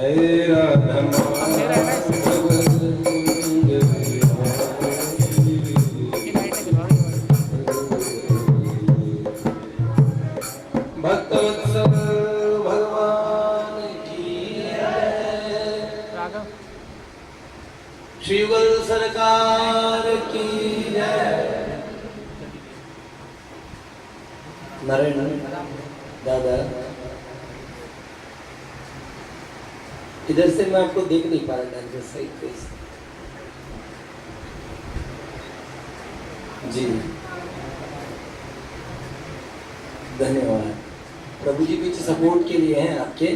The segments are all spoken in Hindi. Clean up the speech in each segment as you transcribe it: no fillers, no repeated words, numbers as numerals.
जय राधा भक्तवत्सल भगवान की जय, श्री युगल सरकार की जय। नारायण दादा, इधर से मैं आपको देख नहीं पा रहा था, सही फेस जी, धन्यवाद। प्रभु जी पीछे सपोर्ट के लिए हैं आपके।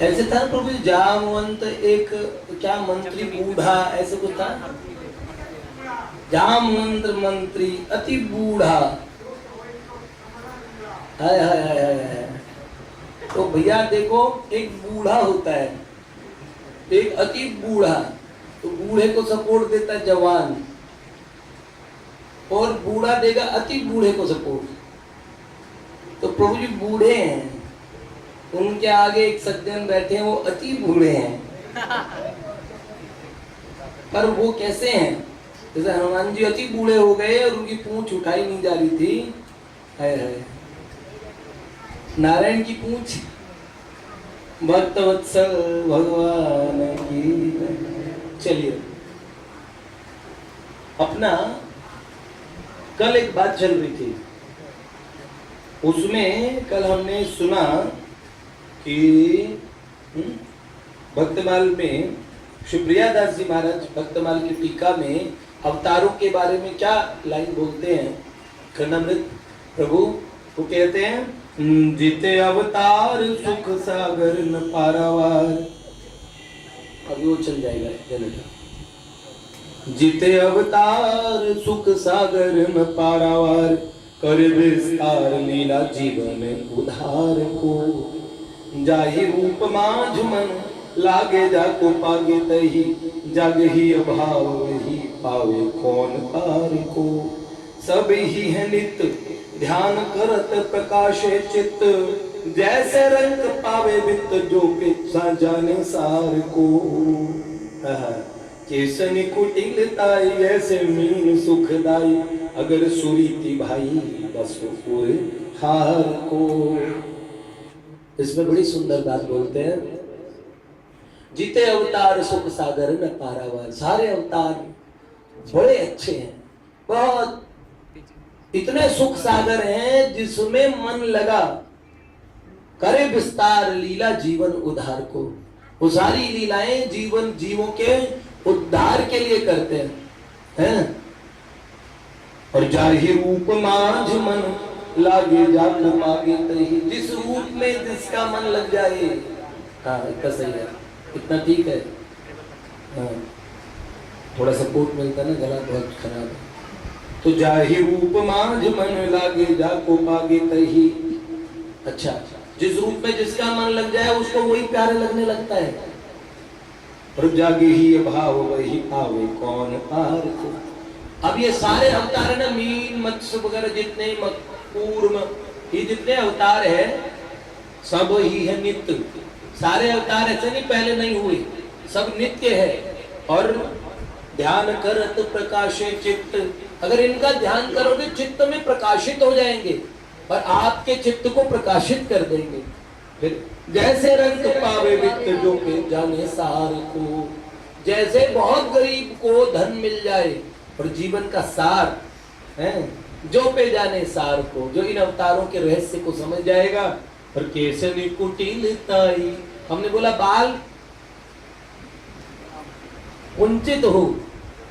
ऐसे था प्रभु जी, जामवंत एक क्या मंत्री बूढ़ा, ऐसे कुछ था, जामवंत मंत्री अति बूढ़ा। हाय हाय हाय हाय। तो भैया देखो, एक बूढ़ा होता है, एक अति बूढ़ा। तो बूढ़े को सपोर्ट देता है जवान, और बूढ़ा देगा अति बूढ़े को सपोर्ट। तो प्रभु जी बूढ़े हैं, उनके आगे एक सज्जन बैठे हैं, वो अति बूढ़े हैं। पर वो कैसे हैं? जैसे हनुमान जी अति बूढ़े हो गए और उनकी पूंछ उठाई नहीं जा रही थी। हाय हाय। नारायण की पूंछ भक्तवत्सल भगवान की। चलिए, अपना कल एक बात चल रही थी, उसमें कल हमने सुना कि भक्तमाल में शिवप्रिया दास जी महाराज भक्तमाल की टीका में अवतारों के बारे में क्या लाइन बोलते हैं। कर्णामृत प्रभु वो कहते हैं, जीते अवतार सुख सागर न पारावार। अभी वो चल जाएगा। जीते अवतार सुख सागर न पारावार, कर विस्तार लीला जीवन उधार को। जाहि रूप माझ मन लागे जाको पागे तही, जग ही अभाव ही पावे कौन पार को। सब ही है नित ध्यान करत प्रकाशे चित्त, जैसे रंग पावे वित्त जो पिछा जाने सार को। केसनी कुटिलताई ऐसे मीन सुखदाई, अगर सुरीति भाई बस हार को। इसमें बड़ी सुंदर बात बोलते हैं, जीते अवतार सुख सागर न पारावार। सारे अवतार बड़े अच्छे हैं, बहुत इतने सुख सागर हैं जिसमें मन लगा, करे विस्तार लीला जीवन उद्धार को। वो सारी लीलाएं जीवन जीवों के उद्धार के लिए करते हैं। और जाहि रूप माझ मन लागे जाको पागे तही, जिस रूप में जिसका मन लग जाए। हाँ, इतना सही है, इतना ठीक है। हाँ, थोड़ा सपोर्ट मिलता ना, गला बहुत खराब है। तो जाहि रूप माझ मन लागे जाको पागे तही। अच्छा, जिस रूप में जिसका मन लग जाए उसको वही प्यारे लगने लगता है। और जागे ही भाव वही पावे कौन पार को। अब ये सारे अवतार ना, मीन मत्स्य वगैरह जितने कूर्म, ये जितने अवतार है सब ही है नित्य। सारे अवतार ऐसे नहीं पहले नहीं हुए, सब नित्य है। और ध्यान करत प्रकाशे चित्त, अगर इनका ध्यान करोगे चित्त में प्रकाशित हो जाएंगे और आपके चित्त को प्रकाशित कर देंगे। फिर जैसे रंग पावे वित्त जो के जाने सार को। जैसे बहुत गरीब को धन मिल जाए और जीवन का सार है, जो पे जाने सार को, जो इन अवतारों के रहस्य को समझ जाएगा। और कैसे कुटिलताई, हमने बोला बाल कुंचित हो,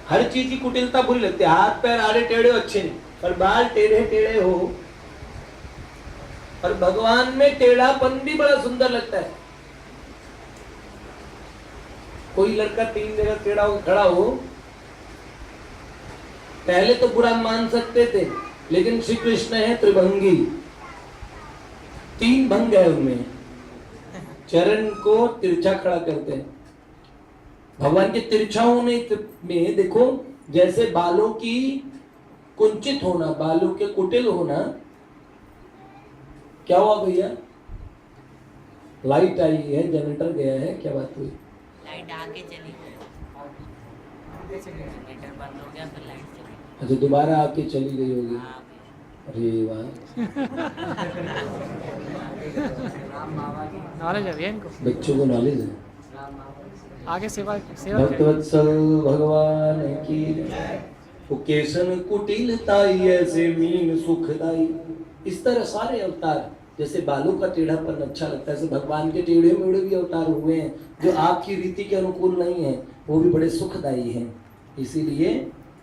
हर चीज की कुटिलता बुरी लगती है। हाथ पैर आड़े टेढ़े अच्छे नहीं, पर बाल टेढ़े टेढ़े हो। और भगवान में टेढ़ापन भी बड़ा सुंदर लगता है। कोई लड़का 3 जगह टेढ़ा हो खड़ा हो, पहले तो बुरा मान सकते थे, लेकिन श्री कृष्ण है त्रिभंगी, 3 भंग है उनमें। चरण को तिरछा खड़ा करते हैं। भगवान के तिरछा होने में देखो, जैसे बालों की कुंचित होना, बालों के कुटिल होना। क्या हुआ भैया? लाइट आई है, जनरेटर गया है, क्या बात हुई? लाइट आके चली गई, जनरेटर बंद हो गया फिर लाइट चली गई। अच्छा, दोबारा आके चली गई होगी। हाँ अरे वाह, नॉलेज है भैया इनको, बच्चों को नॉलेज है। आगे सेवा सेवा भक्तवत्सल भगवान की। केसन कुटिल ताई ऐसे मीन सुखदाई। इस तरह सारे अवतार, जैसे बालों का टेढ़ापन अच्छा लगता है, ऐसे भगवान के टेढ़े मेढ़े भी अवतार हुए हैं जो आपकी रीति के अनुकूल नहीं है, वो भी बड़े सुखदायी हैं। इसीलिए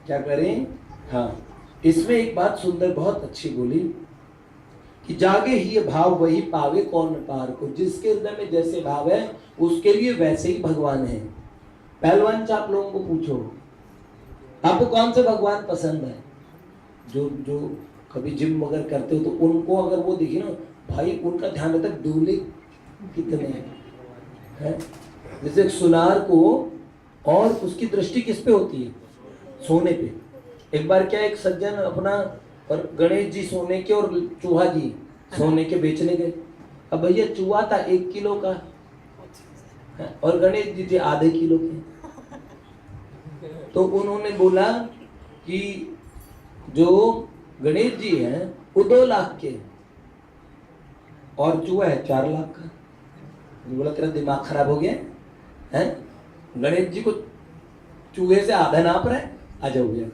क्या करें? हाँ, इसमें एक बात सुंदर बहुत अच्छी बोली कि जागे ही ये भाव वही पावे कौन पार को। जिसके हृदय में जैसे भाव है उसके लिए वैसे ही भगवान है। पहलवान से आप लोगों को पूछो, आपको कौन से भगवान पसंद है? जो जो कभी जिम वगैरह करते हो तो उनको अगर वो दिखे ना, भाई उनका ध्यान रहता है डोले कितने हैं। जैसे एक सुनार को, और उसकी दृष्टि किस पे होती है? सोने पे। एक बार क्या, एक सज्जन अपना और गणेश जी सोने के और चूहा जी सोने के बेचने गए। अब भैया चूहा था 1 किलो का और गणेश जी थे आधे किलो के। तो उन्होंने बोला कि जो गणेश जी हैं वो 2 लाख के और चूहा है 4 लाख का। बोला तेरा दिमाग खराब हो गया है? गणेश जी को चूहे से आधा नाप रहा है? आ जाओ भैया,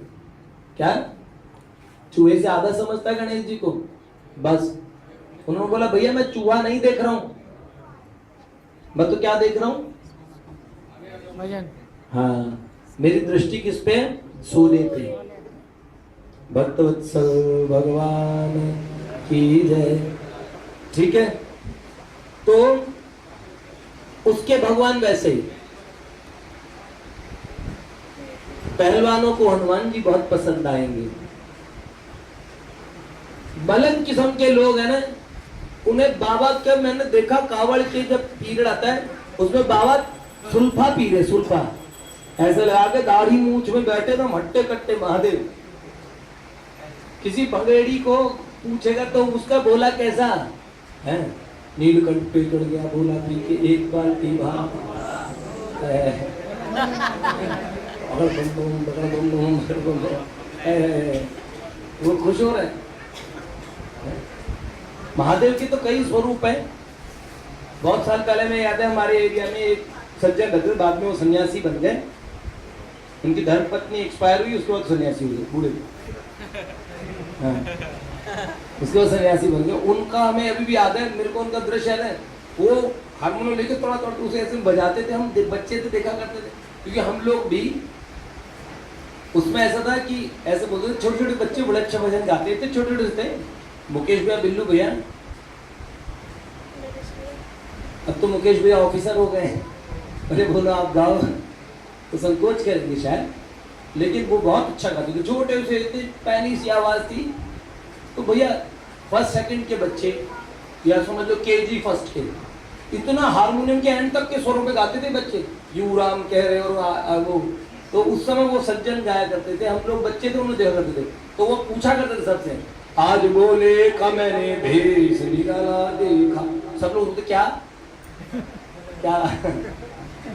क्या चूहे से आधा समझता है गणेश जी को? बस उन्होंने बोला भैया मैं चूहा नहीं देख रहा हूं, मैं तो क्या देख रहा हूं? भजन। हाँ, मेरी दृष्टि किस पे है? सोने पे। भक्तवत्सल भगवान की जय। ठीक है, तो उसके भगवान वैसे ही। पहलवानों को हनुमान जी बहुत पसंद आएंगे। बलन किस्म के लोग हैं ना, उन्हें बाबा का मैंने देखा कावड़ के जब पीरियड आता है उसमें बाबा सुल्फा पी रहे, सुल्फा ऐसे लगा के दाढ़ी मूछ में बैठे तो हट्टे कट्टे महादेव। किसी भंगेड़ी को पूछेगा तो उसका बोला कैसा है? नीलकंठ पे चढ़ गया बोला पी के 1 बाल्टी भांग। वो खुश हो रहे हैं। महादेव के तो कई स्वरूप हैं। बहुत साल पहले में याद है हमारे एरिया में एक सज्जन रहते, बाद में वो सन्यासी बन गए। उनकी धर्मपत्नी एक्सपायर हुई, उसके बाद सन्यासी हुए बूढ़े। हाँ, उसके बाद सन्यासी बन गए। उनका हमें अभी भी याद है, मेरे को उनका दृश्य याद है। वो हारमोनियम लेके थोड़ा थोड़ा उसे ऐसे बजाते थे, हम बच्चे थे देखा करते थे। क्योंकि हम लोग भी उसमें ऐसा था कि ऐसे बोलते थे, छोटे छोटे बच्चे बड़े अच्छा भजन गाते थे, छोटे छोटे थे। मुकेश भैया, बिल्लू भैया, अब तो मुकेश भैया ऑफिसर हो गए हैं। अरे बोलो आप गाओ तो संकोच करेंगे शायद, लेकिन वो बहुत अच्छा गाते थे। छोटे से इतनी पैनी सी आवाज थी। तो भैया 1st 2nd के बच्चे या समझ लो KG 1st के, इतना हारमोनियम के एंड तक के स्वरों पे गाते थे बच्चे। यू राम कह रहे और वो। तो उस समय वो सज्जन गाया करते थे, हम लोग बच्चे थे उन्हें देखा करते थे। तो वो पूछा करते थे सबसे, आज बोले का मैंने भेष निकाला देखा। सब लोग बोलते क्या क्या?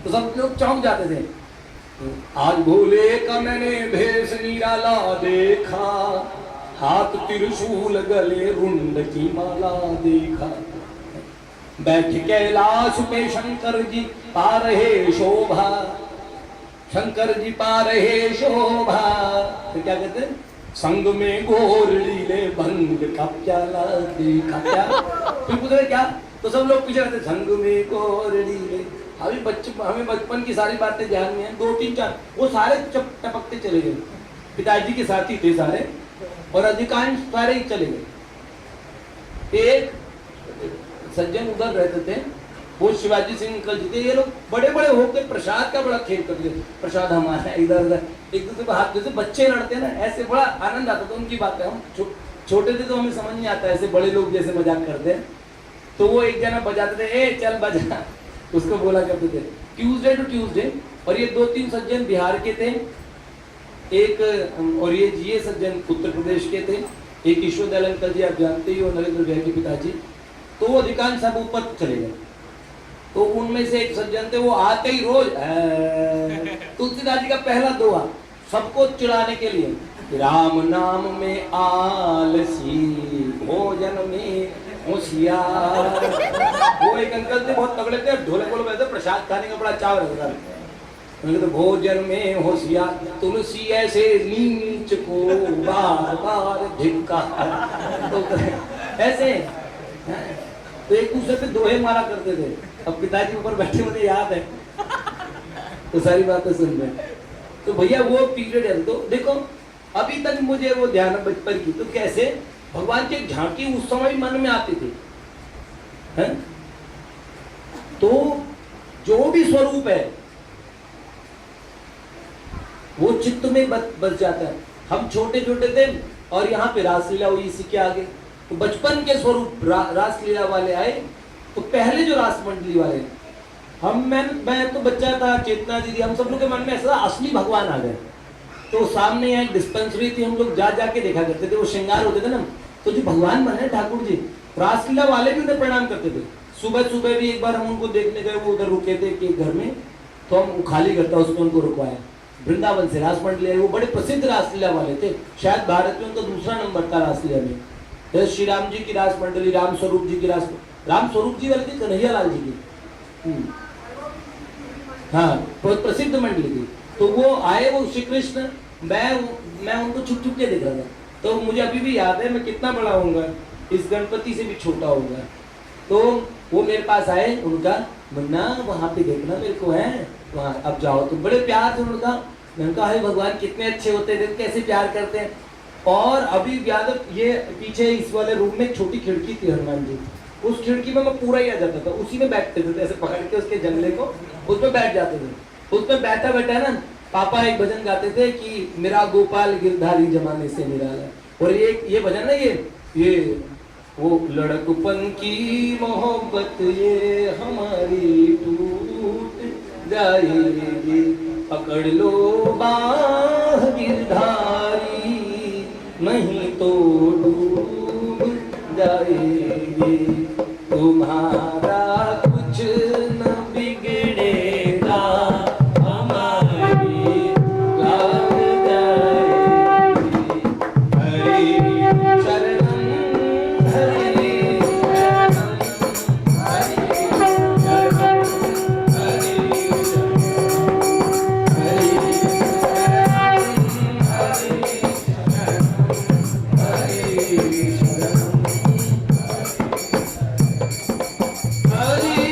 तो सब लोग चौंक जाते थे। आज बोले का मैंने भेष निराला देखा, हाथ त्रिशूल गले रुंड की माला देखा। बैठ कैलाश पे शंकर जी पा रहे शोभा, शंकर जी पा रहे शोभा। तो क्या कहते हैं? संग में गोरड़ी ले भंग का प्याला देखा। क्या फिर पूछ रहे क्या? तो सब लोग पीछे रहते, संग में गोरड़ी ले। अभी बच्चे, हमें बचपन की सारी बातें ध्यान में है, 2 3 4 वो सारे टपकते चले गए। पिताजी के साथी थे सारे, और अधिकांश सारे ही चले गए। एक सज्जन उधर रहते थे, वो शिवाजी सिंह अंकल जी थे। ये लोग बड़े बड़े होकर प्रसाद का बड़ा खेल करते थे। प्रसाद हमारा इधर उधर एक दूसरे को हाथ, जैसे बच्चे लड़ते ना ऐसे, बड़ा आनंद आता था उनकी बातें। हम छोटे थे तो हमें समझ नहीं आता, ऐसे बड़े लोग जैसे मजाक करते हैं। तो वो एक जना बजाते थे, ए चल बजा, उसको बोला करते थे ट्यूसडे टू ट्यूसडे। और ये 2 3 सज्जन बिहार के थे, एक और ये सज्जन उत्तर प्रदेश के थे, एक ईश्वर दयाल अंकल जी, आप जानते ही हो, नरेंद्र भैया के पिताजी, तो वो अधिकांश सब ऊपर चले गए। तो उनमें से एक सज्जन थे, वो आते ही रोज तुलसीदास जी का पहला दोहा सबको चिढ़ाने के लिए, राम नाम में आलसी भोजन में होशियार। वो एक अंकल थे, बहुत तगड़े थे, ढोलक बोल वैसे प्रसाद खाने का बड़ा चाव रहता था। उन्होंने तो भोजन में होशियार, तुलसी ऐसे नीच को बार बार धिक्कार। तो ऐसे तो एक दूसरे पे दोहे मारा करते थे। अब पिताजी ऊपर बैठे, मुझे याद है तो सारी बातें सुन रहे। तो भैया वो पीरियड है। तो देखो अभी तक मुझे वो ध्यान है बचपन की, तो कैसे भगवान की झांकी उस समय मन में आती थी, है? तो जो भी स्वरूप है वो चित्त में बस जाता है। हम छोटे छोटे थे और यहाँ पे रासलीला हुई इसी के आगे, तो बचपन के स्वरूप रासलीला वाले आए। तो पहले जो रास मंडली वाले मैं तो बच्चा था, चेतना दीदी, हम सब लोग के मन में ऐसा असली भगवान आ गए। तो सामने यहाँ डिस्पेंसरी थी, हम लोग जा जाके देखा करते थे, वो श्रृंगार होते थे ना, तो जो भगवान बने ठाकुर जी, रासलीला वाले भी उन्हें प्रणाम करते थे। सुबह सुबह भी एक बार हम उनको देखने गए, वो उधर रुके थे कि घर में, तो हम खाली करता उसमें उनको रुकवाया। वृंदावन से रास मंडली, वो बड़े प्रसिद्ध रासलीला वाले थे, शायद भारत में उनका दूसरा नंबर था रासलीला में। जैसे श्री राम जी की रास मंडली, राम स्वरूप जी की राम स्वरूप जी वाली थी, कन्हैया लाल जी की, हाँ बहुत प्रसिद्ध मंडली थी। तो वो आए, वो श्री कृष्ण, मैं उनको छुप छुप के देख रहा था। तो मुझे अभी भी याद है, मैं कितना बड़ा होऊंगा, इस गणपति से भी छोटा होऊंगा। तो वो मेरे पास आए, उनका मुन्ना वहां पे देखना मेरे को है, वहां अब जाओ। तो बड़े प्यार से उनका, मैंने कहा हे भगवान कितने अच्छे होते हैं, कैसे प्यार करते हैं। और अभी याद, ये पीछे इस वाले रूम में एक छोटी खिड़की थी हनुमान जी, उस खिड़की में मैं पूरा ही आ जाता था, उसी में बैठते थे, ऐसे पकड़ के उसके जंगले को, उसमें बैठ जाते थे। उसमें बैठा बैठा ना पापा एक भजन गाते थे कि मेरा गोपाल गिरधारी जमाने से निराला। और ये भजन ना, ये वो लड़कपन की मोहब्बत ये हमारी टूट जाएगी, पकड़ लो बाह गिरधारी नहीं तो डूब जाएगी, तुम्हारा कुछ न बिगड़ेगा, हमारी लाग जाएगी। हरि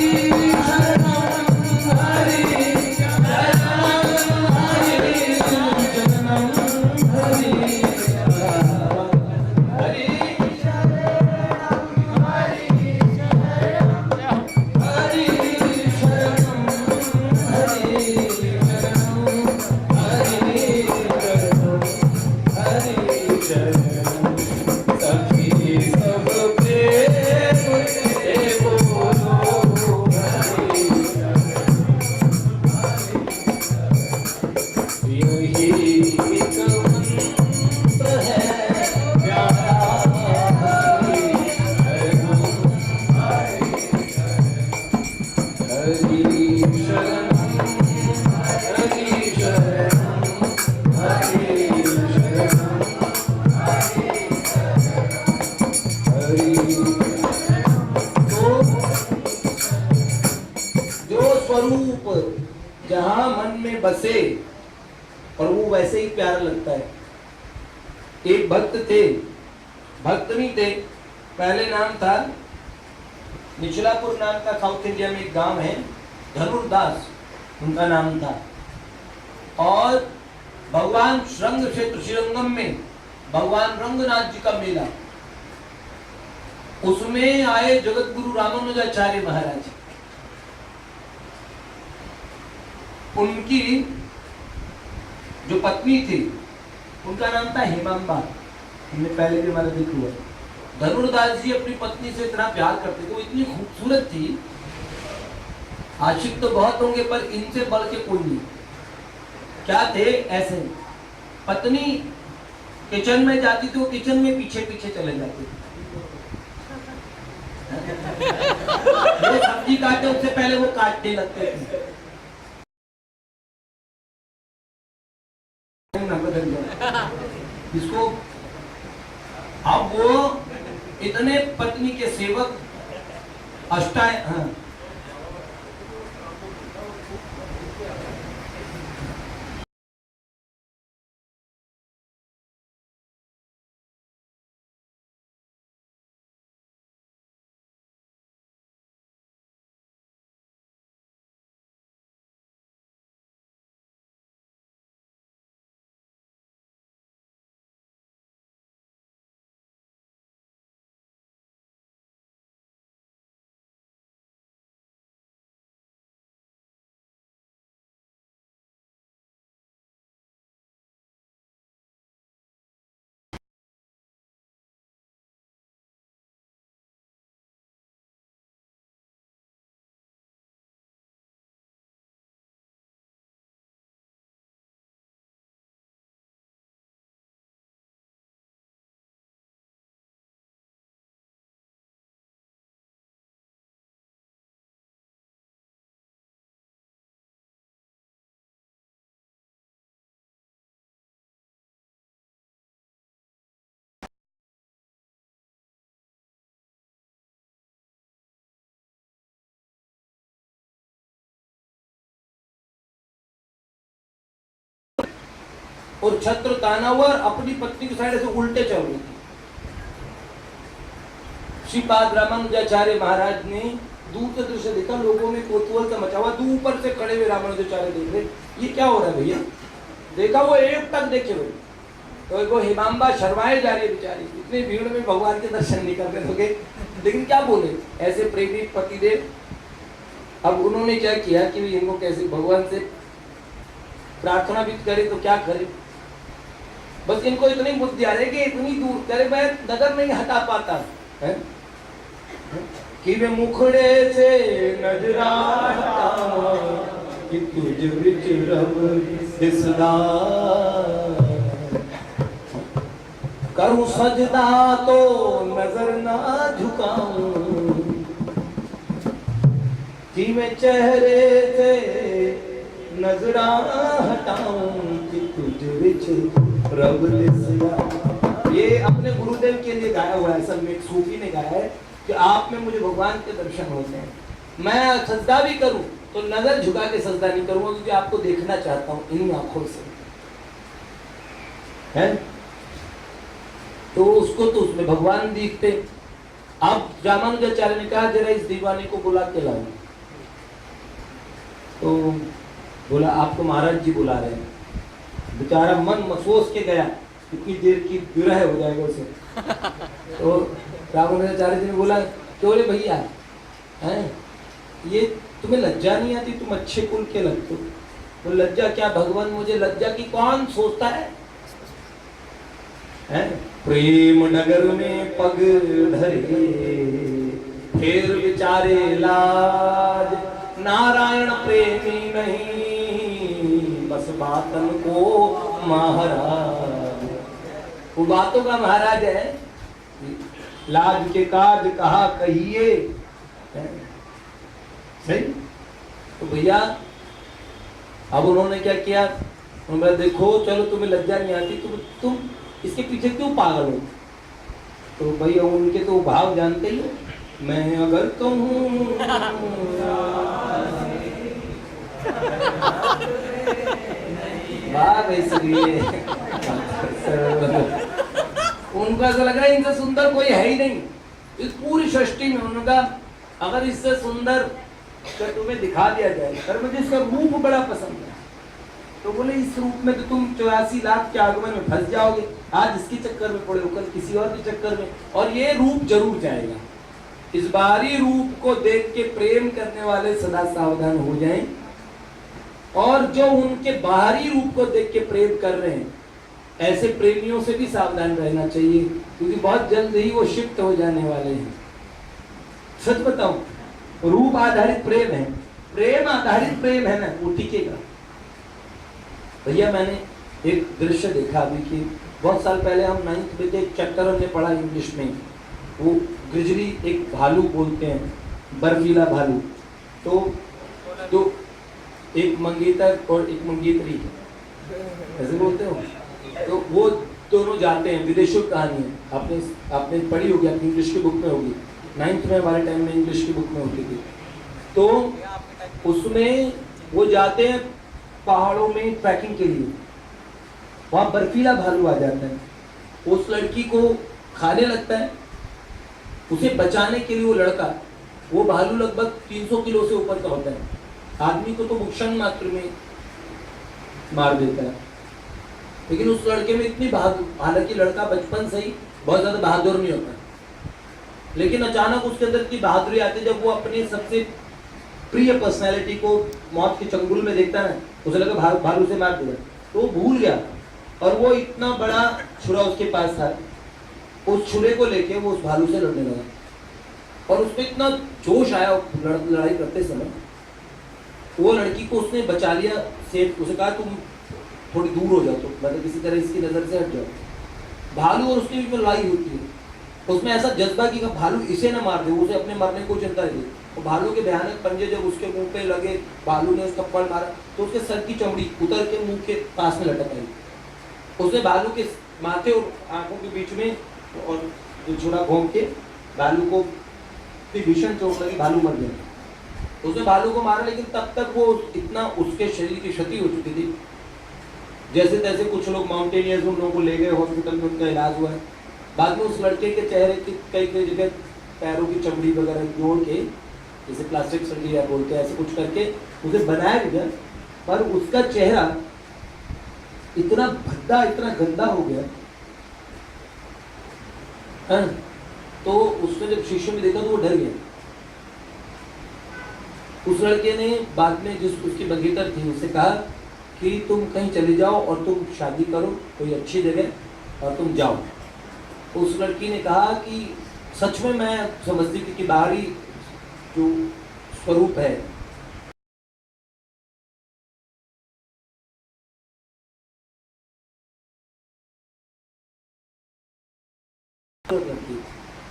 शरणम हरि शरणम हरि शरणम हरि शरणम हरि जहां मन में बसे और वो वैसे ही प्यारा लगता है। एक भक्त थे, भक्त नहीं थे, पहले नाम था निचलापुर नाम का, साउथ इंडिया में एक गांव है, धनुर्दास उनका नाम था। और भगवान श्रृंग क्षेत्र श्रीरंगम में भगवान रंगनाथ जी का मेला, उसमें आए जगत गुरु रामानुजाचार्य महाराज। उनकी जो पत्नी थी उनका नाम था हेमांबा, हमने पहले भी हमारा जिक्र हुआ। धनुर्दास जी अपनी पत्नी से इतना प्यार करते थे, वो इतनी खूबसूरत थी, आशिक तो बहुत होंगे पर इनसे बढ़ के कोई नहीं। क्या थे ऐसे, पत्नी किचन में जाती थी, वो किचन में पीछे पीछे चले जाती थी। वो सब्जी काटे उससे पहले वो काटने लगते थे। इसको अब वो इतने पत्नी के सेवक अष्टाय और छत्र ताना हुआ और अपनी पत्नी की साइड से उल्टे चल रही थी। श्रीपाद रामानुजाचार्य महाराज ने दूर से दृश्य देखा, लोगों में कौतूहल सा मचा हुआ, दूर ऊपर से खड़े हुए रामानुजाचार्य देख रहे, ये क्या हो रहा है भैया? देखा वो एक तक देखे हुए, तो वो हिमांबा शर्माए जा रही है बेचारी, इतनी भीड़ में भगवान के दर्शन नहीं कर रहे, लेकिन क्या बोले ऐसे प्रेमी पतिदेव। अब उन्होंने क्या किया कि इनको कैसे भगवान से प्रार्थना भी करे तो क्या करे, बस इनको इतनी बुद्धि आ रही कि इतनी दूर करे मैं नजर नहीं हटा पाता है कि वे मुखड़े से नजरा हटावा कि तुझ विच रब दिसदा, करूं सजदा तो नजर ना झुकाऊं कि मैं चेहरे से नजरा हटाऊं कि तुझ विच रब दिसदा। ये अपने गुरुदेव के लिए गाया हुआ है, असल में एक सूफी ने गाया है कि आप में मुझे भगवान के दर्शन होते हैं, मैं सजदा भी करूं तो नजर झुका के सजदा नहीं करूंगा क्योंकि आपको देखना चाहता हूं इन्हीं आंखों से, है तो उसको तो उसमें भगवान दिखते। अब रामानुजाचार्य ने कहा जरा इस दीवाने को बुला के लाओ, तो बोला आपको महाराज जी बुला रहे हैं। बेचारा मन महसूस के गया, कितनी देर की विरह हो जाएगा उसे। तो रामानुजाचार्य जी ने बोला क्यों रे भैया, हैं ये तुम्हें लज्जा नहीं आती, तुम अच्छे कुल के लगते हो। तो लज्जा क्या भगवान, मुझे लज्जा की कौन सोचता है? प्रेम नगर में पग धरे फिर विचारे लाज, नारायण प्रेमी नहीं बस बातन को महाराज। वो बातों का महाराज है, लाज के काज कहा कहिए, सही। तो भैया अब उन्होंने क्या किया, उन्होंने देखो चलो तुम्हें लज्जा नहीं आती, तुम इसके पीछे क्यों पागल हो? तो भैया उनके तो भाव जानते ही हो, मैं अगर कहूँ इसलिए उनको ऐसा लग रहा है इनसे सुंदर कोई है ही नहीं इस पूरी सृष्टि में। उनका अगर इससे सुंदर तो तुम्हें दिखा दिया जाए, पर मुझे इसका रूप बड़ा पसंद है। तो बोले इस रूप में तो तुम 84 लाख के आगमन में फंस जाओगे, आज इसके चक्कर में पड़े हो, कल किसी और के चक्कर में, और ये रूप जरूर जाएगा। इस बाहरी रूप को देख के प्रेम करने वाले सदा सावधान हो जाएं, और जो उनके बाहरी रूप को देख के प्रेम कर रहे हैं ऐसे प्रेमियों से भी सावधान रहना चाहिए, क्योंकि बहुत जल्द ही वो शिफ्ट हो जाने वाले हैं। सच बताऊं, रूप आधारित प्रेम है, प्रेम आधारित प्रेम है ना, वो टिकेगा। भैया मैंने एक दृश्य देखा अभी कि बहुत साल पहले हम 9th में थे, एक चैप्टर हमने पढ़ा इंग्लिश में, वो ग्रिजली एक भालू बोलते हैं, बर्फीला भालू। तो एक मंगेतर और एक मंगेतरी ऐसे बोलते हो, तो वो दोनों जाते हैं, विदेशों की कहानी है, आपने आपने पढ़ी होगी, आपकी इंग्लिश की बुक में होगी, 9th में हमारे टाइम में इंग्लिश की बुक में होती थी। तो उसमें वो जाते हैं पहाड़ों में ट्रैकिंग के लिए, वहां बर्फीला भालू आ जाता है, उस लड़की को खाने लगता है। उसे बचाने के लिए वो लड़का, वो भालू लगभग 300 किलो से ऊपर का होता है, आदमी को तो क्षण मात्र में मार देता है, लेकिन उस लड़के में इतनी बहादुर, हालांकि लड़का बचपन से ही बहुत ज्यादा बहादुर नहीं होता, लेकिन अचानक उसके अंदर इतनी बहादुरी आती है जब वो अपने सबसे प्रिय पर्सनैलिटी को मौत के चंगुल में देखता है, उसे लगा भालू से मार दिया, तो वो भूल गया, और वो इतना बड़ा छुरा उसके पास था, उस छुरे को लेके वो उस भालू से लड़ने लगा, और उसमें इतना जोश आया लड़ाई करते समय, वो लड़की को उसने बचा लिया सेफ, उसे कहा तुम थोड़ी दूर हो जाओ, तो मतलब किसी तरह इसकी नजर से हट जाओ। भालू और उसके बीच में लड़ाई होती है, उसमें ऐसा जज्बा कि भालू इसे ना मार दे, उसे अपने मरने को चिंता नहीं। और भालू के भयानक पंजे जब उसके मुंह पे लगे, भालू ने उसका पड़ मारा तो उसके सर की चमड़ी उतर के मुंह के पास में लटक आई, उसने भालू के माथे और आंखों के बीच में और छुरा घोंप के भालू को भीषण चोट लगी, भालू मर गया। उसने भालू को मारा, लेकिन तब तक वो इतना उसके शरीर की क्षति हो चुकी थी, जैसे तैसे कुछ लोग माउंटेनियर्स उन लोगों को ले गए हॉस्पिटल में, उनका इलाज हुआ है। बाद में उस लड़के के चेहरे की कई कई जगह पैरों की चमड़ी वगैरह जोड़ के, जैसे प्लास्टिक सर्जरी बोलते हैं, ऐसे कुछ करके उसे बनाया गया, पर उसका चेहरा इतना भद्दा, इतना गंदा हो गया है, तो उसने जब शीशे में देखा तो वो डर गया। उस लड़के ने बाद में जिस उसकी मंगेतर थी उससे कहा कि तुम कहीं चले जाओ और तुम शादी करो कोई अच्छी जगह और तुम जाओ। उस लड़की ने कहा कि सच में मैं समझती थी कि बाहरी जो स्वरूप है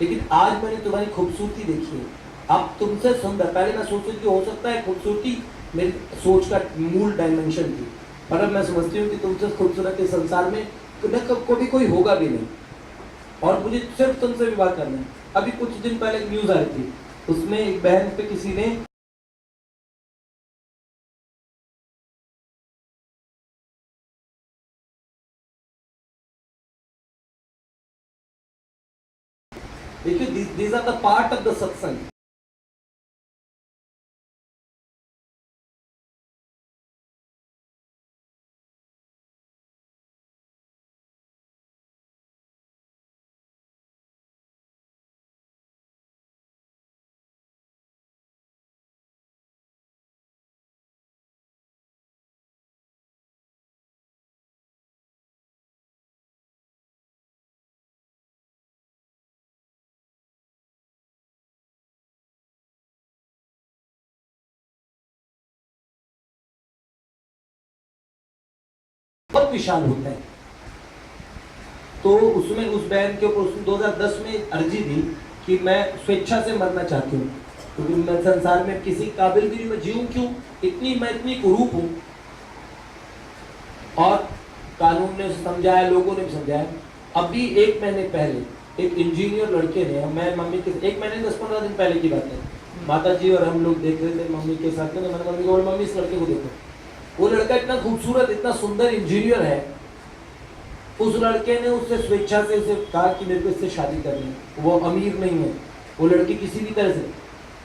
लेकिन आज मैंने तुम्हारी खूबसूरती देखी है, अब तुमसे सुंदर, पहले मैं सोचती थी हो सकता है खूबसूरती मेरी सोच का मूल डायमेंशन थी, पर अब मैं समझती हूँ कि तुमसे खूबसूरत इस संसार में कभी कोई होगा भी नहीं, और मुझे सिर्फ तुमसे विवाह करना है। अभी कुछ दिन पहले एक न्यूज आई थी, उसमें एक बहन पे किसी ने देखिए, these are the part of the satsang. बहुत विशाल होता है, तो उसमें उस बहन के ऊपर उसने 2010 में अर्जी दी कि मैं स्वेच्छा से मरना चाहती हूँ, क्योंकि मैं संसार में किसी काबिल भी नहीं, मैं जीऊं क्यों, मैं इतनी कुरूप हूँ। और कानून ने समझाया, लोगों ने भी समझाया। अभी 1 महीने पहले एक इंजीनियर लड़के ने, मैं मम्मी के 1 महीने 10-15 दिन पहले की बात है, माता जी और हम लोग देख रहे थे मम्मी के साथ में, तो मैंने मम्मी को बोला मम्मी इस लड़के को देखो, वो लड़का इतना खूबसूरत, इतना सुंदर इंजीनियर है। उस लड़के ने उससे स्वेच्छा से उसे कहा कि मेरे को इससे शादी करनी है, वो अमीर नहीं है, वो लड़की किसी भी तरह से,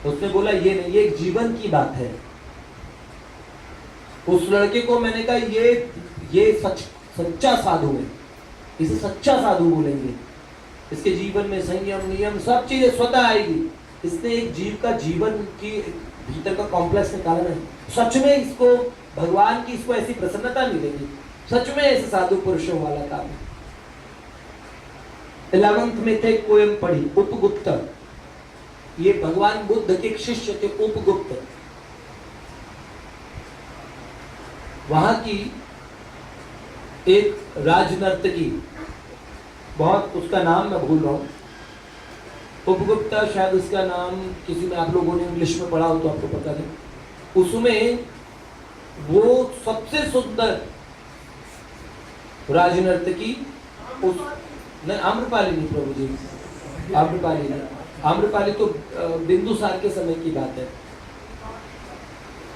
उसने बोला ये नहीं, ये एक जीवन की बात है। उस लड़के को मैंने कहा ये सच्चा साधु है, इसे सच्चा साधु बोलेंगे, इसके जीवन में संयम नियम सब चीजें स्वतः आएगी। इसने एक जीव का जीवन की भीतर का कॉम्प्लेक्स निकालना है, सच में इसको भगवान की इसको ऐसी प्रसन्नता मिलेगी, सच में ऐसे साधु पुरुषों वाला काम है। 11th में थे, पोएम पढ़ी उपगुप्त, ये भगवान बुद्ध के शिष्य थे उपगुप्त, वहां की एक राजनर्तकी, बहुत उसका नाम मैं भूल रहा हूँ, उपगुप्ता शायद उसका नाम, किसी में आप लोगों ने इंग्लिश में पढ़ा हो तो आपको पता नहीं। उसमें वो सबसे सुंदर राजनर्तकी उस नहीं, आम्रपाली नहीं प्रभु जी, आम्रपाली नहीं, आम्रपाली तो बिंदुसार के समय की बात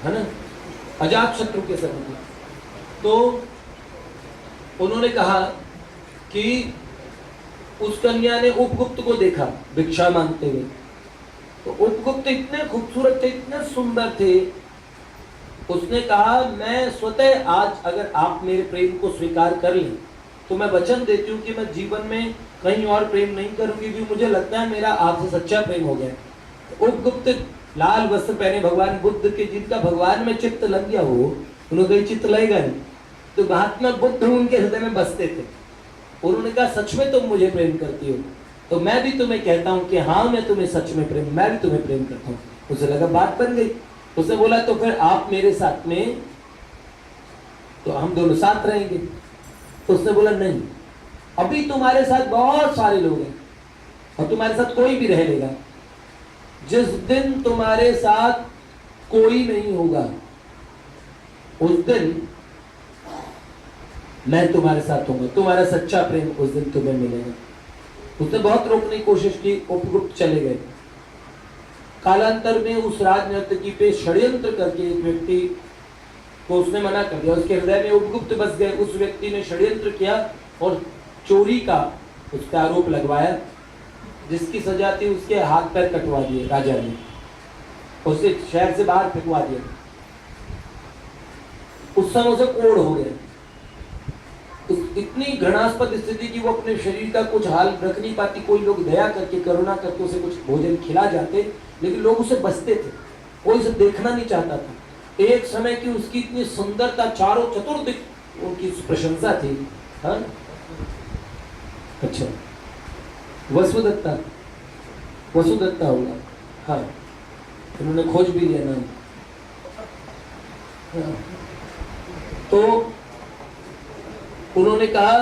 है ना, अजात शत्रु के समय की। तो उन्होंने कहा कि उस कन्या ने उपगुप्त को देखा भिक्षा मांगते हुए, तो उपगुप्त इतने खूबसूरत थे, इतने सुंदर थे। उसने कहा मैं स्वतः आज अगर आप मेरे प्रेम को स्वीकार कर लें तो मैं वचन देती हूँ कि मैं जीवन में कहीं और प्रेम नहीं करूंगी, क्योंकि मुझे लगता है मेरा आपसे सच्चा प्रेम हो गया। उपगुप्त लाल वस्त्र पहने भगवान बुद्ध के, जिनका भगवान में चित्त लग गया हो, उन्होंने कहीं चित्त लगेगा नहीं, तो महात्मा बुद्ध उनके हृदय में बसते थे। उन्होंने कहा सच में तुम मुझे प्रेम करती हो, तो मैं भी तुम्हें कहता हूँ कि हाँ मैं तुम्हें सच में प्रेम, मैं भी तुम्हें प्रेम करता हूँ। उसे लगा बात बन गई। उसने बोला तो फिर आप मेरे साथ में, तो हम दोनों साथ रहेंगे। उसने बोला नहीं, अभी तुम्हारे साथ बहुत सारे लोग हैं और तुम्हारे साथ कोई भी रह लेगा, जिस दिन तुम्हारे साथ कोई नहीं होगा उस दिन मैं तुम्हारे साथ होऊंगा, तुम्हारा सच्चा प्रेम उस दिन तुम्हें मिलेगा। उसने बहुत रोकने की कोशिश की, उपगुप्त चले गए। कालांतर में उस राजनर्तकी पे षड्यंत्र करके एक व्यक्ति को उसने मना कर दिया, उसके हृदय में उपगुप्त बस गए। उस व्यक्ति ने षड्यंत्र किया और चोरी का उस पर आरोप लगवाया, जिसकी सजा थी उसके हाथ पैर कटवा दिए राजा ने, उसे शहर से बाहर फेंकवा दिया। उस समय उसे कोढ़ हो गया, इतनी घृणास्पद स्थिति कि वो अपने शरीर का कुछ हाल रख नहीं पाती। कोई लोग दया करके, करुणा करके उसे कुछ भोजन खिला जाते, लेकिन लोग उसे बसते थे, कोई उसे देखना नहीं चाहता था। एक समय की उसकी इतनी सुंदरता, चारों चतुर्दिक उनकी प्रशंसा थी। हाँ अच्छा, वसुदत्ता, वसुदत्ता होगा, हाँ उन्होंने खोज भी लिया नाम। हाँ। तो उन्होंने कहा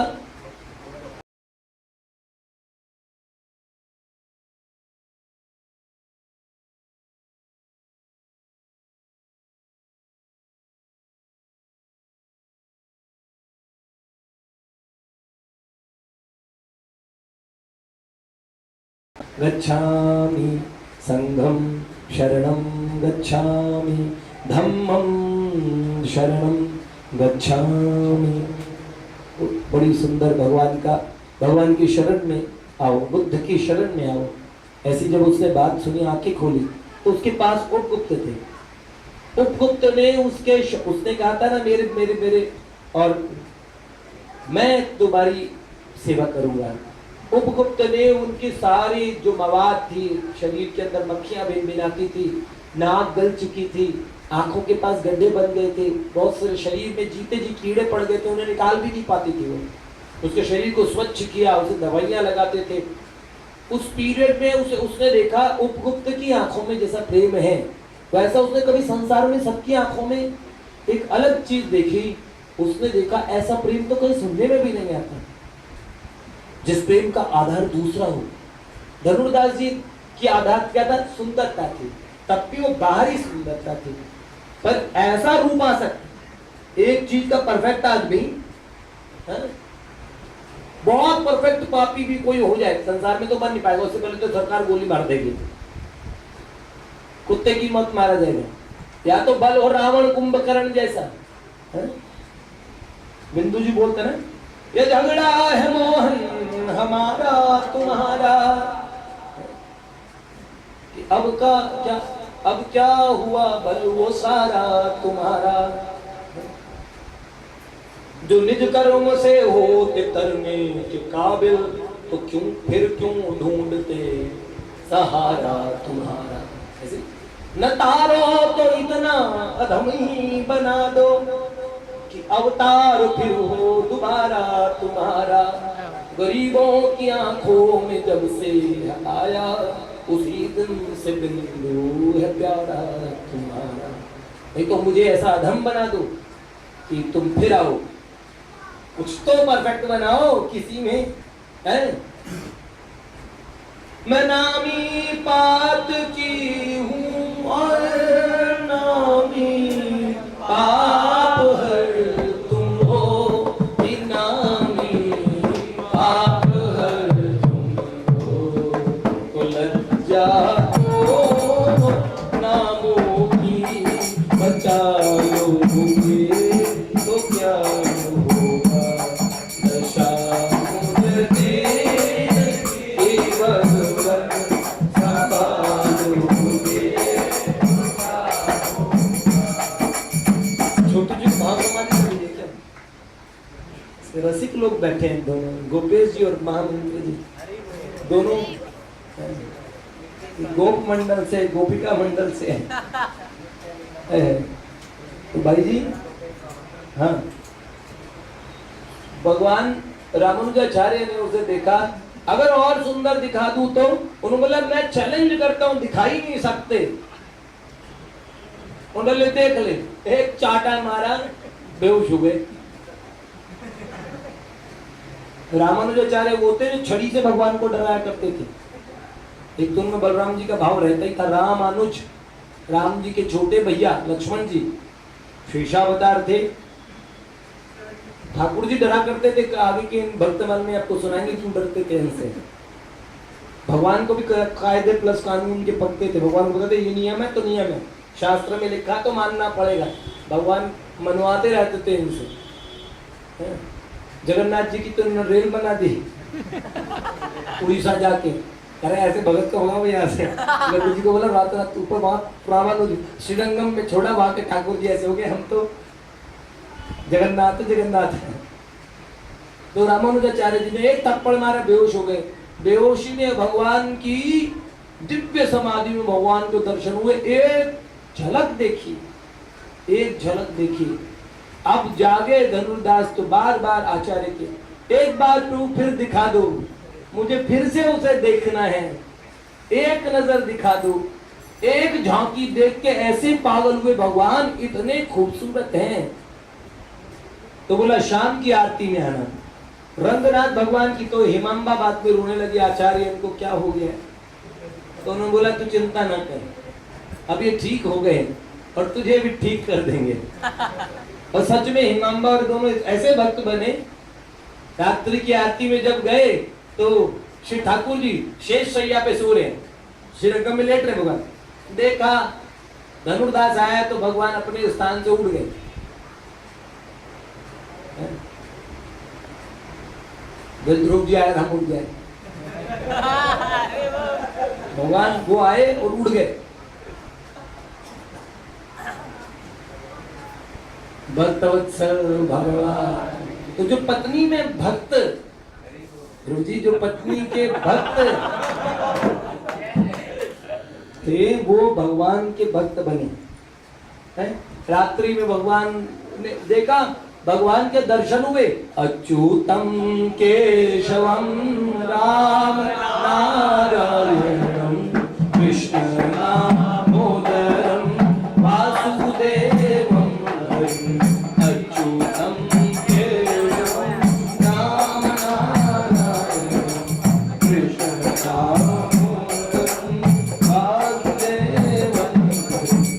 गच्छामि संघं शरणं गच्छामि, धम्मं शरणं गच्छामि। बड़ी सुंदर भगवान की शरण में आओ, बुद्ध की शरण में आओ। ऐसी जब उसने बात सुनी, आंखें खोली, तो उसके पास उपगुप्त थे। उपगुप्त ने उसने कहा था ना मेरे मेरे मेरे और मैं तुम्हारी सेवा करूंगा। उपगुप्त ने उनकी सारी जो मवाद थी, शरीर के अंदर मक्खियां भिनभिनाती थी, नाक गल चुकी थी, आंखों के पास गड्ढे बन गए थे, बहुत सारे शरीर में जीते जी कीड़े पड़ गए थे, उन्हें निकाल भी नहीं पाती थी वो। उसके शरीर को स्वच्छ किया, उसे दवाइयां लगाते थे। उस पीरियड में उसने देखा उपगुप्त की आंखों में जैसा प्रेम है, वैसा उसने कभी संसार में सबकी आंखों में एक अलग चीज देखी। उसने देखा ऐसा प्रेम तो कहीं सुनने में भी नहीं आता, जिस प्रेम का आधार दूसरा हो। धनुर्दास जी की आधार क्या था? सुंदरता थी, तब भी वो बाहरी सुंदरता थी, पर ऐसा रूप आ सकता, एक चीज का परफेक्ट आदमी, बहुत परफेक्ट पापी भी कोई हो जाए संसार में तो बन नहीं पाएगा। उससे पहले तो सरकार गोली मार देगी, कुत्ते की मौत मारा जाएगा, या तो बल और रावण कुंभकर्ण जैसा। बिंदु जी बोलते ना, ये झगड़ा है मोहन हमारा तुम्हारा, अब क्या हुआ बल वो सारा तुम्हारा, जो निज कर्म से होते तरने के काबिल, तो क्यों ढूंढते सहारा तुम्हारा। ऐसे न तारो तो इतना अधम ही बना दो कि अवतार फिर हो दोबारा तुम्हारा, गरीबों की आंखों में जब से आया, उसी दिन से बिंदु है प्यारा तुम्हारा। नहीं तो मुझे ऐसा अधम बना दो कि तुम फिर आओ, कुछ तो परफेक्ट बनाओ किसी में, है? मैं नामी पात की हूँ और नामी पाप हर तुम हो, नामी पाप हर तुम हो, तो लज्जा हो नामों की बचा लोगे तो क्या होगा, दशा मुझे रसिक लोग बैठे हैं दोनों, गोपेश जी और महामंत्री जी दोनों, गोप मंडल से गोपिका मंडल से है। तो भाई जी, हाँ, भगवान रामानुजाचार्य ने उसे देखा, अगर और सुंदर दिखा दूं तो? उन्होंने बोला मैं चैलेंज करता हूं, दिखा ही नहीं सकते। उन्होंने देख ले, एक चाटा मारा, बेहोश हो गए। रामानुजाचार्य वो थे जो छड़ी से भगवान को डराया करते थे। एक तो उनमें बलराम जी का भाव रहता ही था, राम अनुज, राम जी के छोटे भैया लक्ष्मण जी शेषावतार थे। ठाकुर जी डरा करते थे, आगे के भक्तमाल में आपको सुनाएंगे क्यों डरते थे इनसे। भगवान को भी कायदे प्लस कानून के पकते थे। भगवान को कहते ये नियम है तो नियम है, शास्त्र में लिखा तो मानना पड़ेगा। भगवान मनवाते रहते थे इनसे। जगन्नाथ जी की तो रेल बना दी उड़ीसा जाके, अरे ऐसे भगत का होगा यहाँ से। गुरु जी को बोला रात रात ऊपर वहां प्रावान श्रीरंगम में छोड़ा, वहां के ठाकुर जी ऐसे हो गए, हम तो जगन्नाथ है। तो रामानुजाचार्य जी ने एक थप्पड़ मारा, बेहोश हो गए। बेहोशी में भगवान की दिव्य समाधि में भगवान को दर्शन हुए, एक झलक देखी, एक झलक देखी। अब जागे धनुर्दास तो बार बार आचार्य के, एक बार तू फिर दिखा दो, मुझे फिर से उसे देखना है, एक नजर दिखा दो। एक झांकी देख के ऐसे पागल हुए, भगवान इतने खूबसूरत हैं। तो बोला शाम की आरती में आना। रंगनाथ भगवान की तो हिमांबा बात में रोने लगी, आचार्य इनको क्या हो गया? तो उन्होंने बोला तू चिंता ना कर, अब ये ठीक हो गए और तुझे भी ठीक कर देंगे। और सच में हिमांबा और दोनों ऐसे भक्त बने। रात्रि की आरती में जब गए तो श्री ठाकुर जी शेष शैया पे सो रहे, श्रीरंगम में लेट रहे। भगवान देखा धनुर्दास आया तो भगवान अपने स्थान से उठ गए। ध्रुव जी आए, हम उठ गए। भगवान वो आए और उड़ गए। भक्तवत्सल भगवान, तो जो पत्नी में भक्त, ध्रुव जी जो पत्नी के भक्त थे वो भगवान के भक्त बने हैं। रात्रि में भगवान ने देखा, भगवान के दर्शन हुए। अच्युतम केशवम राम नारायणम कृष्ण दामोदरम वासुदेवम हरिम। अच्युतम केशवम राम नारायणम कृष्ण दामोदरम वासुदेवम हरिम।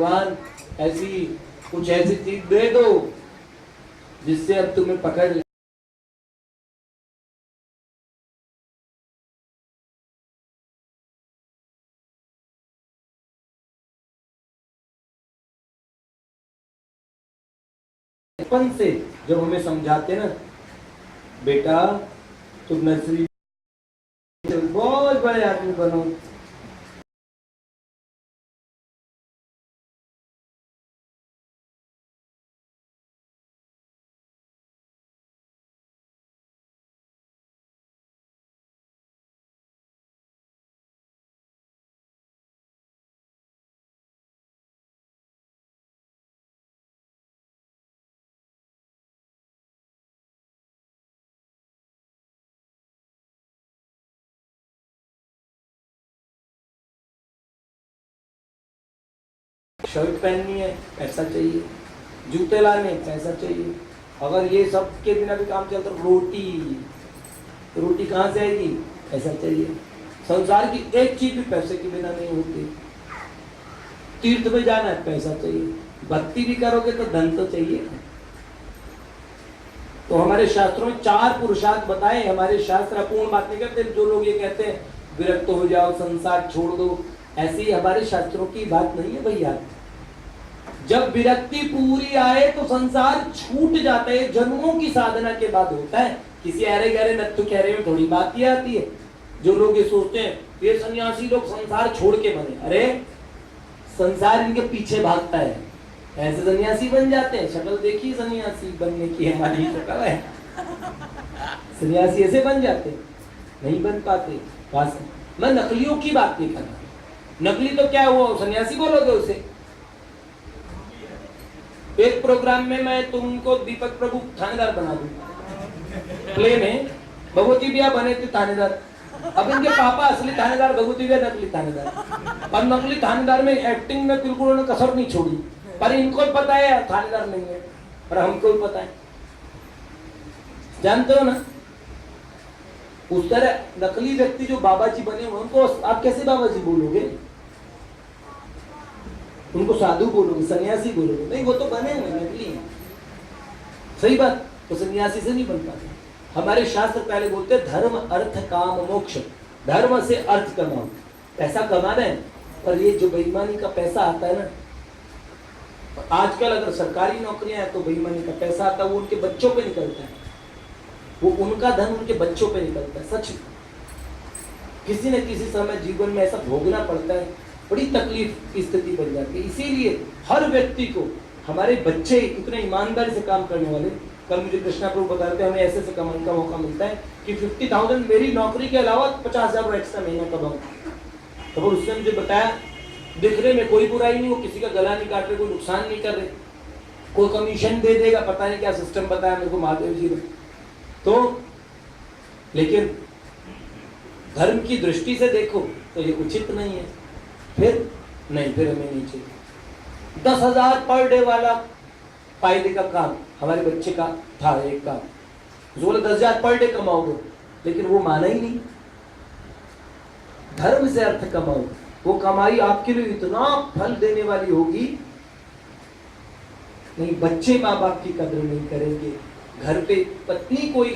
भगवान ऐसी कुछ ऐसी चीज दे दो जिससे अब तुम्हें पकड़ ले। बचपन से जब हमें समझाते ना, बेटा तुम नर्सरी बहुत बड़े आदमी बनो, शर्ट पहननी है पैसा चाहिए, जूते लाने पैसा चाहिए, अगर ये सब के बिना भी काम चलता, रोटी कहाँ से आएगी, पैसा चाहिए। संसार की एक चीज भी पैसे के बिना नहीं होती। तीर्थ में जाना है पैसा चाहिए, भक्ति भी करोगे तो धन तो चाहिए। तो हमारे शास्त्रों में 4 पुरुषार्थ बताए। हमारे शास्त्र अपूर्ण बात नहीं करते। जो लोग ये कहते हैं विरक्त हो जाओ, संसार छोड़ दो, ऐसी हमारे शास्त्रों की बात नहीं है भैया। जब विरक्ति पूरी आए तो संसार छूट जाता है, जन्मों की साधना के बाद होता है। किसी अरे गहरे नत्थु कह रहे में थोड़ी बात ही आती है। जो लोग ये सोचते हैं ये सन्यासी लोग संसार छोड़ के बने, अरे संसार इनके पीछे भागता है, ऐसे सन्यासी बन जाते हैं। शक्ल देखी सन्यासी बनने की, हमारी शक्ल है, सन्यासी ऐसे बन जाते, नहीं बन पाते। मैं नकलियों की बात नहीं कर रहा। नकली तो क्या वो सन्यासी बोलोगे उसे। एक प्रोग्राम में मैं तुमको दीपक प्रभु थानेदार बना दूंगा, प्ले में भगवती बिया बने थे थानेदार। अब इनके पापा असली थानेदार, भगवती बिया नकली थानेदार। और नकली थानेदार में एक्टिंग में बिल्कुल उन्होंने कसर नहीं छोड़ी, पर इनको पता है थानेदार नहीं है, पर हमको भी पता है। जानते हो ना, उस तरह नकली व्यक्ति जो बाबा जी बने हुए उनको आप कैसे बाबा जी बोलोगे? उनको साधु बोलोगे, सन्यासी बोलोगे? नहीं, वो तो बने हुए नकली हैं। सही बात, तो सन्यासी से नहीं बन पाते। हमारे शास्त्र पहले बोलते हैं धर्म अर्थ काम मोक्ष। धर्म से अर्थ कमाओ, पैसा कमाना है। पर ये जो बेईमानी का पैसा आता है ना, आजकल अगर सरकारी नौकरियां हैं तो बेईमानी का पैसा आता है, वो उनके बच्चों पे निकलता है, वो उनका धन उनके बच्चों पे निकलता है। सच, किसी न किसी समय जीवन में ऐसा भोगना पड़ता है, बड़ी तकलीफ की स्थिति बन जाती है। इसीलिए हर व्यक्ति को, हमारे बच्चे इतने ईमानदारी से काम करने वाले, कल मुझे कृष्णा प्रभु बता रहे थे हमें ऐसे से कमाने का मौका मिलता है कि 50,000 मेरी नौकरी के अलावा 50,000 एक्स्ट्रा महीना कमाऊं। तो उसने मुझे बताया दिखने में कोई बुराई नहीं, वो किसी का गला नहीं काट रहे, कोई नुकसान नहीं कर रहे, कोई कमीशन दे देगा, पता नहीं क्या सिस्टम बताया मेरे को महादेव जी ने। तो लेकिन धर्म की दृष्टि से देखो तो ये उचित नहीं है। फिर हमें नहीं चाहिए। 10,000 पर डे वाला फायदे का काम हमारे बच्चे का था, एक काम जो बोले 10,000 पर डे कमाओगे, लेकिन वो माना ही नहीं। धर्म से अर्थ कमाओ, वो कमाई आपके लिए इतना फल देने वाली होगी। नहीं, बच्चे माँ बाप की कदर नहीं करेंगे, घर पे पत्नी कोई